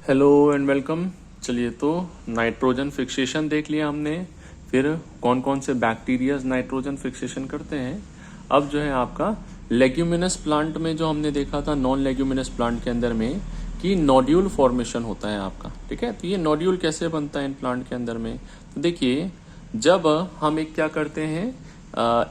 Hello and welcome. चलिए, तो nitrogen fixation देख लिया हमने, फिर कौन कौन से बैक्टीरियाज नाइट्रोजन फिक्सेशन करते हैं। अब जो है आपका लेग्यूमिनस प्लांट में जो हमने देखा था, नॉन लेग्यूमिनस प्लांट के अंदर में कि नोड्यूल फॉर्मेशन होता है आपका। ठीक है, तो ये नोड्यूल कैसे बनता है इन प्लांट के अंदर में, तो देखिए जब हम एक क्या करते हैं,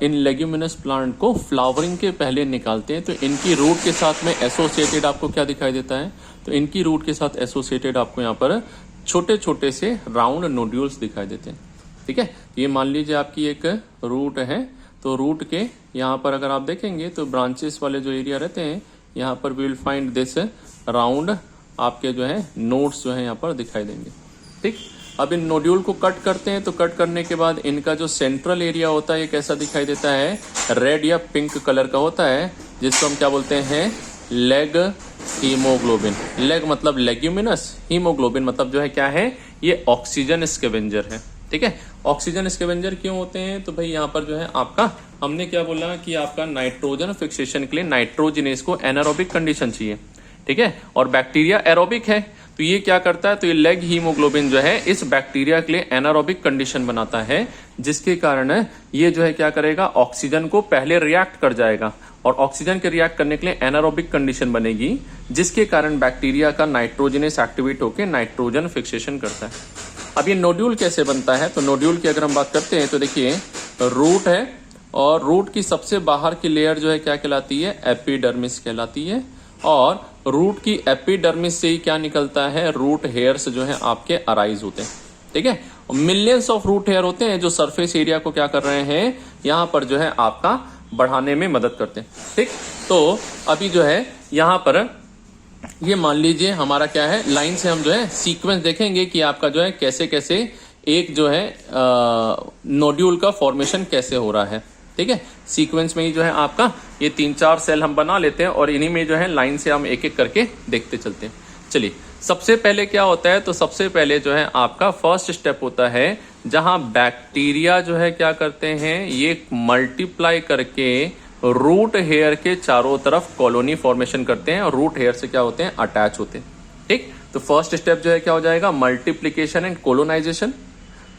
इन लेग्यूमिनस प्लांट को फ्लावरिंग के पहले निकालते हैं तो इनकी रूट के साथ में एसोसिएटेड आपको क्या दिखाई देता है, तो इनकी रूट के साथ एसोसिएटेड आपको यहाँ पर छोटे छोटे से राउंड नोड्यूल्स दिखाई देते हैं। ठीक है, ये मान लीजिए आपकी एक रूट है, तो रूट के यहाँ पर अगर आप देखेंगे तो ब्रांचेस वाले जो एरिया रहते हैं यहाँ पर we will find this round आपके जो है नोड्स जो है यहाँ पर दिखाई देंगे। ठीक, अब इन नोड्यूल को कट करते हैं तो कट करने के बाद इनका जो सेंट्रल एरिया होता है ये कैसा दिखाई देता है, रेड या पिंक कलर का होता है, जिसको हम क्या बोलते हैं, लेग हीमोग्लोबिन। लेग मतलब लेग्यूमिनस, हीमोग्लोबिन मतलब जो है क्या है, ये ऑक्सीजन स्कैवेंजर है। ठीक है, ऑक्सीजन स्कैवेंजर क्यों होते हैं, तो भाई यहाँ पर जो है आपका हमने क्या बोला कि आपका नाइट्रोजन फिक्सेशन के लिए नाइट्रोजिनेस को एनारोबिक कंडीशन चाहिए। ठीक है, और बैक्टीरिया एरोबिक है, तो ये क्या करता है, तो ये लेग हीमोग्लोबिन जो है इस बैक्टीरिया के लिए एनारोबिक कंडीशन बनाता है, जिसके कारण ये जो है क्या करेगा, ऑक्सीजन को पहले रिएक्ट कर जाएगा और ऑक्सीजन के रिएक्ट करने के लिए एनारोबिक कंडीशन बनेगी, जिसके कारण बैक्टीरिया का नाइट्रोजिनेस एक्टिवेट होकर नाइट्रोजन फिक्सेशन करता है। अब ये नोड्यूल कैसे बनता है, तो नोड्यूल की अगर हम बात करते हैं तो देखिए रूट है और रूट की सबसे बाहर की लेयर जो है क्या कहलाती है, एपिडर्मिस कहलाती है, और रूट की एपिडर्मिस से ही क्या निकलता है, रूट हेयर्स जो है आपके अराइज होते हैं। ठीक है, मिलियंस ऑफ रूट हेयर होते हैं जो सरफेस एरिया को क्या कर रहे हैं, यहां पर जो है आपका बढ़ाने में मदद करते हैं। ठीक, तो अभी जो है यहां पर ये मान लीजिए हमारा क्या है, लाइन से हम जो है सीक्वेंस देखेंगे कि आपका जो है कैसे कैसे एक जो है नोड्यूल का फॉर्मेशन कैसे हो रहा है। ठीक है, सीक्वेंस में ही जो है आपका ये 3-4 सेल हम बना लेते हैं और इन्हीं में जो है लाइन से हम एक एक करके देखते चलते हैं। चलिए, सबसे पहले क्या होता है, तो सबसे पहले जो है आपका फर्स्ट स्टेप होता है जहां बैक्टीरिया जो है क्या करते हैं, ये मल्टीप्लाई करके रूट हेयर के चारों तरफ कॉलोनी फॉर्मेशन करते हैं और रूट हेयर से क्या होते हैं, अटैच होते हैं। ठीक, तो फर्स्ट स्टेप जो है क्या हो जाएगा, मल्टीप्लीकेशन एंड कोलोनाइजेशन।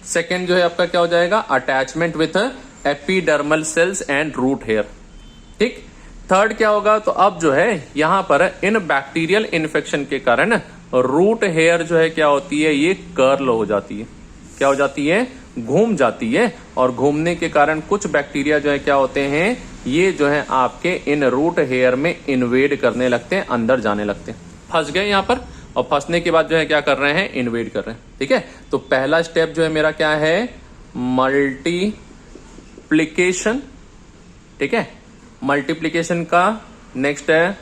सेकेंड जो है आपका क्या हो जाएगा, attachment with epidermal cells and root hair. ठीक, थर्ड क्या होगा, तो अब जो है यहां पर इन बैक्टीरियल इन्फेक्शन के कारण रूट हेयर जो है क्या होती है, ये कर्ल हो जाती है, क्या हो जाती है, घूम जाती है, और घूमने के कारण कुछ बैक्टीरिया जो है क्या होते हैं, ये जो है आपके इन रूट हेयर में इन्वेड करने लगते हैं, अंदर जाने लगते हैं, फंस गए यहां पर, और फंसने के बाद जो है क्या कर रहे हैं, इन्वेड कर रहे हैं। ठीक है, तो पहला स्टेप जो है मेरा क्या है, मल्टीप्लिकेशन। ठीक है, मल्टीप्लिकेशन का नेक्स्ट है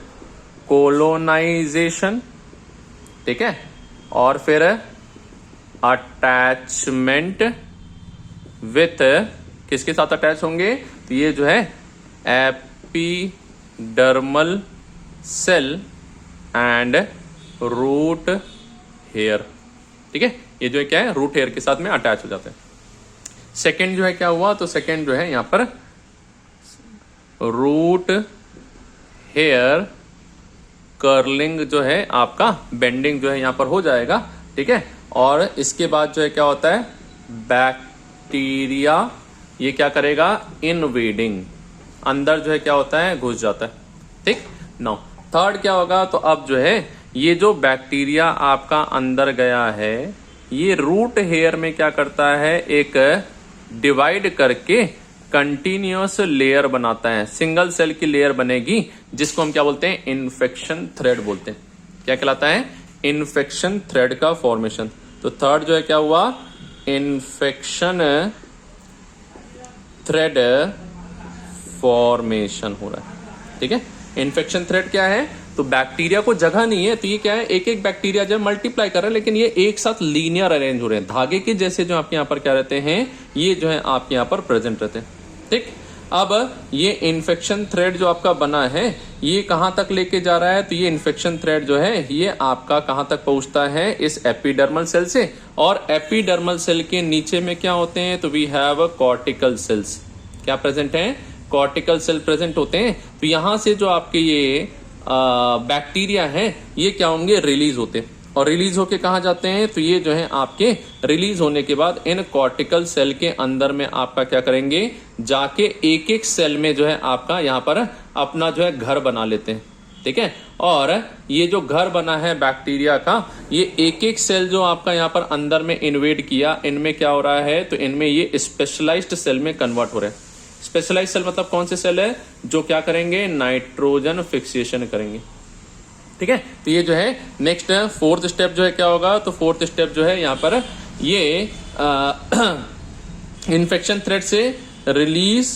कोलोनाइजेशन। ठीक है, और फिर अटैचमेंट विथ, किसके साथ अटैच होंगे, तो ये जो है epidermal cell and root hair. ठीक है, ये जो है क्या है, रूट हेयर के साथ में अटैच हो जाता है। सेकेंड जो है क्या हुआ, तो सेकेंड जो है यहां पर रूट हेयर कर्लिंग जो है आपका, बेंडिंग जो है यहां पर हो जाएगा। ठीक है, और इसके बाद जो है क्या होता है, बैक्टीरिया ये क्या करेगा, इनवेडिंग, अंदर जो है क्या होता है, घुस जाता है। ठीक, नाउ थर्ड क्या होगा, तो अब जो है ये जो बैक्टीरिया आपका अंदर गया है, ये रूट हेयर में क्या करता है, एक डिवाइड करके कंटिन्यूअस लेयर बनाता है, सिंगल सेल की लेयर बनेगी, जिसको हम क्या बोलते हैं, इन्फेक्शन थ्रेड बोलते हैं। क्या कहलाता है, इन्फेक्शन थ्रेड का फॉर्मेशन। तो थर्ड जो है क्या हुआ, इन्फेक्शन थ्रेड फॉर्मेशन हो रहा है। ठीक है, इन्फेक्शन थ्रेड क्या है, तो बैक्टीरिया को जगह नहीं है, तो ये क्या है, एक एक बैक्टीरिया जब मल्टीप्लाई कर रहे हैं, लेकिन ये एक साथ लीनियर अरेंज हो रहे हैं, धागे के जैसे जो आपके यहाँ पर क्या रहते हैं, ये जो है आपके यहाँ पर प्रेजेंट रहते हैं। ठीक, अब ये इन्फेक्शन थ्रेड जो आपका बना है, ये कहां तक लेके जा रहा है, तो ये इन्फेक्शन थ्रेड जो है ये आपका कहां तक पहुंचता है, इस एपिडर्मल सेल से, और एपिडर्मल सेल के नीचे में क्या होते हैं, तो वी हैव कॉर्टिकल सेल्स। क्या प्रेजेंट है, कॉर्टिकल सेल प्रेजेंट होते हैं। तो यहां से जो आपके ये बैक्टीरिया है ये क्या होंगे, रिलीज होते हैं। और रिलीज होके कहाँ जाते हैं, तो ये जो है आपके रिलीज होने के बाद इन कॉर्टिकल सेल के अंदर में आपका क्या करेंगे, जाके एक एक सेल में जो है आपका यहाँ पर अपना जो है घर बना लेते हैं। ठीक है, और ये जो घर बना है बैक्टीरिया का, ये एक एक सेल जो आपका यहाँ पर अंदर में इन्वेड किया, इनमें क्या हो रहा है, तो इनमें ये स्पेशलाइज्ड सेल में कन्वर्ट हो रहे हैं। स्पेशलाइज्ड सेल मतलब कौन से सेल है, जो क्या करेंगे, नाइट्रोजन फिक्सेशन करेंगे। ठीक है, तो ये जो है नेक्स्ट फोर्थ स्टेप जो है क्या होगा, तो फोर्थ स्टेप जो है यहाँ पर ये इन्फेक्शन थ्रेड से रिलीज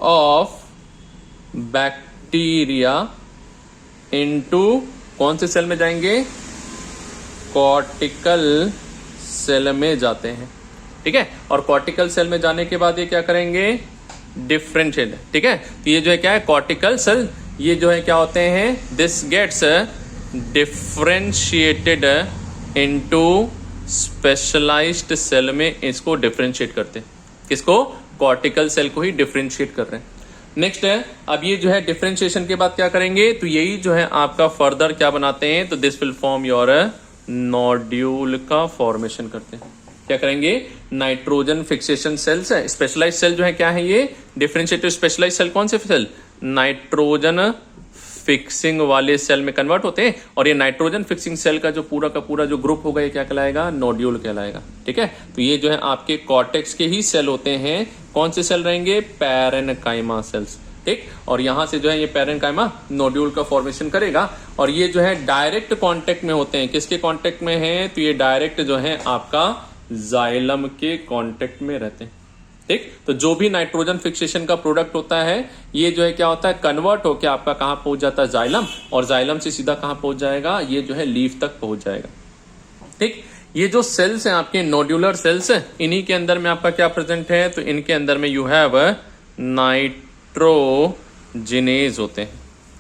ऑफ बैक्टीरिया इनटू कौन से सेल में जाएंगे, कॉर्टिकल सेल में जाते हैं। ठीक है, और कॉर्टिकल सेल में जाने के बाद ये क्या करेंगे, डिफरेंशिएट। ठीक है, तो ये जो है क्या है, कॉर्टिकल सेल, ये जो है क्या होते हैं, this gets differentiated into specialised cell में इसको डिफरेंशिएट करते हैं। किसको, कॉर्टिकल सेल को ही डिफरेंशिएट कर रहे हैं। नेक्स्ट है, अब ये जो है डिफरेंशिएशन के बाद क्या करेंगे, तो यही जो है आपका फर्दर क्या बनाते हैं, तो this will form your nodule का फॉर्मेशन करते हैं। क्या करेंगे, नाइट्रोजन फिक्सेशन सेल्स है, स्पेशलाइज्ड सेल जो है क्या है, ये डिफरेंशिएटेड स्पेशलाइज्ड सेल कौन से सेल, नाइट्रोजन फिक्सिंग वाले सेल में कन्वर्ट होते हैं, और ये नाइट्रोजन फिक्सिंग सेल का पूरा जो ग्रुप होगा ये क्या कहलाएगा, नोड्यूल कहलाएगा। ठीक है, तो ये जो है आपके कॉर्टेक्स के ही सेल होते हैं। कौन से सेल रहेंगे, पैरेनकाइमा सेल्स। ठीक, और यहां से जो है ये पैरेनकाइमा नोड्यूल का फॉर्मेशन करेगा, और ये जो है डायरेक्ट कांटेक्ट में होते हैं। किसके कांटेक्ट में है, तो ये डायरेक्ट जो है आपका जाइलम के कांटेक्ट में रहते हैं। ठीक, तो जो भी नाइट्रोजन फिक्सेशन का प्रोडक्ट होता है, ये जो है क्या होता है, कन्वर्ट होकर आपका कहां पहुंच जाता है, जाइलम, और जाइलम से सीधा कहां पहुंच जाएगा, ये जो है लीफ तक पहुंच जाएगा। ठीक, ये जो सेल्स हैं आपके नोड्यूलर सेल्स, इन्हीं के अंदर में आपका क्या प्रेजेंट है, तो इनके अंदर में यू हैव नाइट्रोजिनेज होते हैं।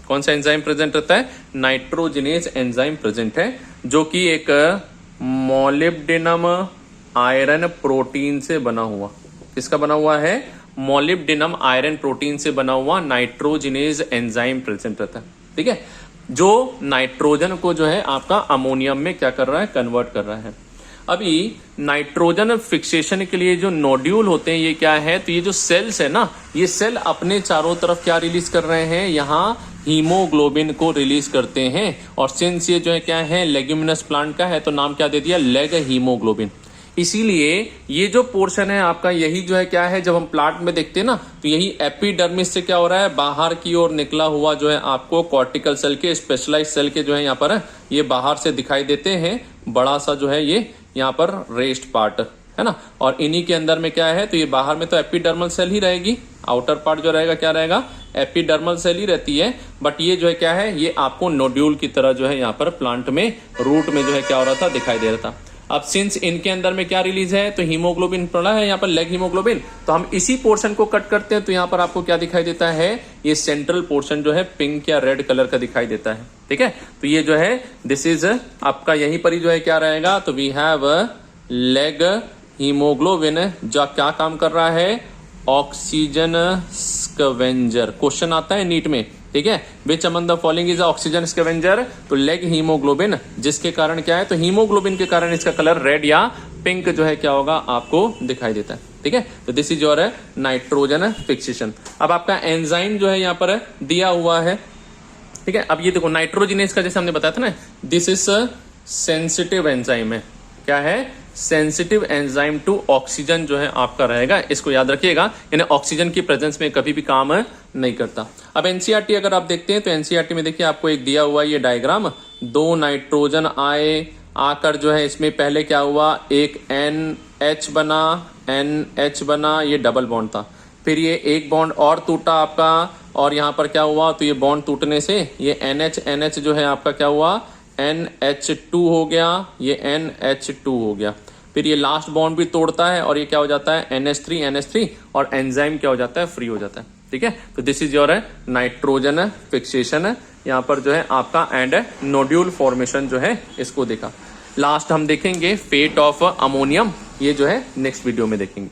कौन सा एंजाइम प्रेजेंट रहता है, नाइट्रोजिनेज एंजाइम प्रेजेंट है, जो कि एक मोलिब्डेनम आयरन प्रोटीन से बना हुआ, किसका बना हुआ है, मोलिब्डेनम आयरन प्रोटीन से बना हुआ नाइट्रोजिनेज एंजाइम प्रेजेंट रहता है। ठीक है, जो नाइट्रोजन को जो है आपका अमोनियम में क्या कर रहा है, कन्वर्ट कर रहा है। अभी नाइट्रोजन फिक्सेशन के लिए जो नोड्यूल होते हैं, ये क्या है, तो ये जो सेल्स है ना, ये सेल अपने चारों तरफ क्या रिलीज कर रहे हैं, यहाँ हीमोग्लोबिन को रिलीज करते हैं। और सिंस ये जो है क्या है, लेग्यूमिनस प्लांट का है, तो नाम क्या दे दिया, लेग हीमोग्लोबिन। इसीलिए ये जो पोर्शन है आपका, यही जो है क्या है, जब हम प्लांट में देखते हैं ना, तो यही एपिडर्मिस से क्या हो रहा है, बाहर की ओर निकला हुआ जो है आपको कॉर्टिकल सेल के, स्पेशलाइज्ड सेल के जो है यहाँ पर ये बाहर से दिखाई देते हैं। बड़ा सा जो है ये यहाँ पर रेस्ट पार्ट है ना, और इन्हीं के अंदर में क्या है, तो ये बाहर में तो एपिडर्मल सेल ही रहेगी, आउटर पार्ट जो रहेगा क्या रहेगा, एपिडर्मल सेल ही रहती है। बट ये जो है क्या है, ये आपको नोड्यूल की तरह जो है यहाँ पर प्लांट में रूट में जो है क्या हो रहा था, दिखाई दे रहा था। अब सिंस इनके अंदर में क्या रिलीज है, तो हीमोग्लोबिन पड़ा है यहाँ पर, लेग हीमोग्लोबिन, तो हम इसी पोर्शन को कट करते हैं, तो यहाँ पर आपको क्या दिखाई देता है, ये सेंट्रल पोर्शन जो है पिंक या रेड कलर का दिखाई देता है। ठीक है, तो ये जो है दिस इज आपका, यहीं पर ही जो है क्या रहेगा, तो वी हैव लेग हीमोग्लोबिन, जो क्या काम कर रहा है, ऑक्सीजन स्कवेंजर। क्वेश्चन आता है नीट में, ठीक है, which among the following is oxygen scavenger, तो लेग हीमोग्लोबिन, जिसके कारण क्या है, तो हीमोग्लोबिन के कारण इसका कलर रेड या पिंक जो है क्या होगा, आपको दिखाई देता है। ठीक है, तो this is your nitrogen fixation. अब आपका एंजाइम जो है यहाँ पर दिया हुआ है। ठीक है, अब ये देखो नाइट्रोजिनेज का जैसे हमने बताया था ना, दिस इज सेंसिटिव एंजाइम है। क्या है, सेंसिटिव एंजाइम टू ऑक्सीजन जो है आपका रहेगा, इसको याद रखिएगा, यानी ऑक्सीजन की प्रेजेंस में कभी भी काम नहीं करता। अब एनसीईआरटी अगर आप देखते हैं, तो एनसीईआरटी में देखिए आपको एक दिया हुआ ये डायग्राम, दो नाइट्रोजन आए, आकर जो है इसमें पहले क्या हुआ, एक NH बना, ये डबल बॉन्ड था, फिर ये एक बॉन्ड और टूटा आपका, और यहाँ पर क्या हुआ, तो ये बॉन्ड टूटने से ये NH जो है आपका क्या हुआ, NH2 हो गया, ये NH2 हो गया, फिर ये लास्ट बॉन्ड भी तोड़ता है, और ये क्या हो जाता है, NH3, और एंजाइम क्या हो जाता है, फ्री हो जाता है। ठीक है, तो this is your nitrogen fixation यहाँ पर जो है आपका, एंड नोड्यूल फॉर्मेशन जो है इसको देखा। लास्ट हम देखेंगे फेट ऑफ अमोनियम, ये जो है नेक्स्ट वीडियो में देखेंगे।